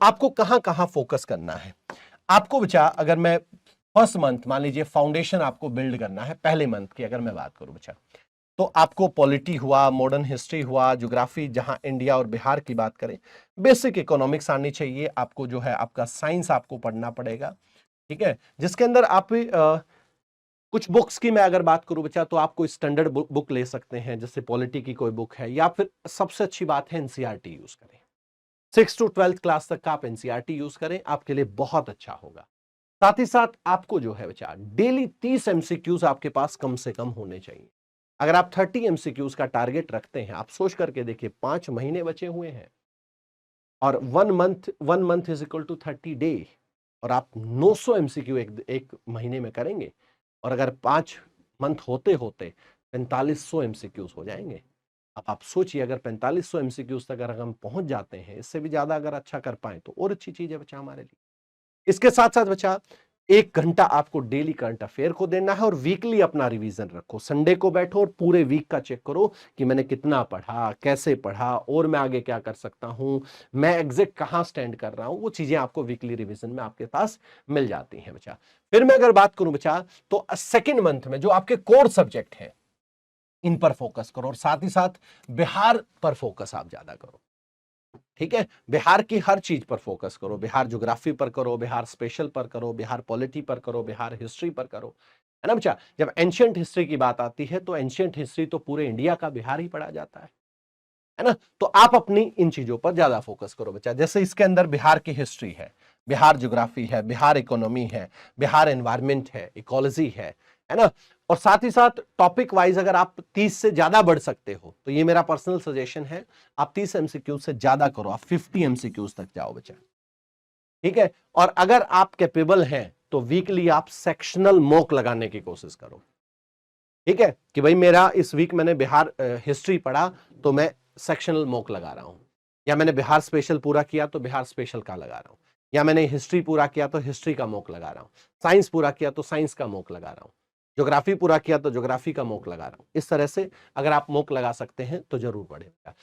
आपको कहां कहां फोकस करना है? आपको बच्चा, अगर मैं फर्स्ट मंथ मान लीजिए फाउंडेशन आपको बिल्ड करना है, पहले मंथ की अगर मैं बात करूं बच्चा, तो आपको पॉलिटी हुआ, मॉडर्न हिस्ट्री हुआ, ज्योग्राफी, जहां इंडिया और बिहार की बात करें, बेसिक इकोनॉमिक्स आनी चाहिए आपको, जो है आपका साइंस आपको पढ़ना पड़ेगा, ठीक है, जिसके अंदर आप कुछ बुक्स की मैं अगर बात करूं बच्चा, तो आप कोई स्टैंडर्ड बुक ले सकते हैं, जैसे पॉलिटी की कोई बुक है, या फिर सबसे अच्छी बात है एनसीईआरटी यूज करें। 6 to 12th क्लास तक का आप एनसीईआरटी यूज करें, आपके लिए बहुत अच्छा होगा। साथ ही साथ आपको जो है बच्चा, डेली 30 एमसीक्यूज आपके पास कम से कम होने चाहिए। अगर आप 30 एमसीक्यूज का टारगेट रखते हैं, आप सोच करके देखिए, 5 महीने बचे हुए हैं और 1 month is equal to 30 day, और आप 900 एमसीक्यू एक महीने में करेंगे, और अगर 5 मंथ होते होते 4500 एमसीक्यूज हो जाएंगे। अब आप सोचिए, अगर 4500 एमसीक्यूज तक अगर हम पहुंच जाते हैं, इससे भी ज्यादा अगर अच्छा कर पाए तो और अच्छी चीज है बच्चा हमारे लिए। इसके साथ साथ बच्चा 1 घंटा आपको डेली करंट अफेयर को देना है, और वीकली अपना रिवीजन रखो। संडे को बैठो और पूरे वीक का चेक करो कि मैंने कितना पढ़ा, कैसे पढ़ा, और मैं आगे क्या कर सकता हूं, मैं एग्जैक्ट कहां स्टैंड कर रहा हूं। वो चीजें आपको वीकली रिवीजन में आपके पास मिल जाती हैं बच्चा। फिर मैं अगर बात करूं बच्चा, तो सेकेंड मंथ में जो आपके कोर सब्जेक्ट हैं, इन पर फोकस करो, और साथ ही साथ बिहार पर फोकस आप ज्यादा करो, ठीक है। बिहार की हर चीज पर फोकस करो, बिहार ज्योग्राफी पर करो, बिहार स्पेशल पर करो, बिहार पॉलिटी पर करो, बिहार हिस्ट्री पर करो, है ना बच्चा। जब एंशियंट हिस्ट्री की बात आती है, तो एंशियंट हिस्ट्री तो पूरे इंडिया का बिहार ही पढ़ा जाता है ना। तो आप अपनी इन चीजों पर ज्यादा फोकस करो बच्चा। जैसे इसके अंदर बिहार की हिस्ट्री है, बिहार ज्योग्राफी है, बिहार इकोनॉमी है, बिहार एनवायरमेंट है, इकोलॉजी है ना। और साथ ही साथ टॉपिक वाइज अगर आप 30 से ज्यादा बढ़ सकते हो, तो ये मेरा पर्सनल सजेशन है, आप 30 एमसीक्यू से ज्यादा करो, आप 50 एमसीक्यूज तक जाओ बच्चा, ठीक है। और अगर आप कैपेबल हैं, तो वीकली आप सेक्शनल मॉक लगाने की कोशिश करो, ठीक है, कि भाई मेरा इस वीक मैंने बिहार हिस्ट्री पढ़ा, तो मैं सेक्शनल मॉक लगा रहा हूं, या मैंने बिहार स्पेशल पूरा किया तो बिहार स्पेशल का लगा रहा हूं, या मैंने हिस्ट्री पूरा किया तो हिस्ट्री का मॉक लगा रहा हूं, साइंस पूरा किया तो साइंस का मॉक लगा रहा हूं, ज्योग्राफी पूरा किया तो ज्योग्राफी का मॉक लगा रहा हूं। इस तरह से अगर आप मॉक लगा सकते हैं तो जरूर पढ़ेगा।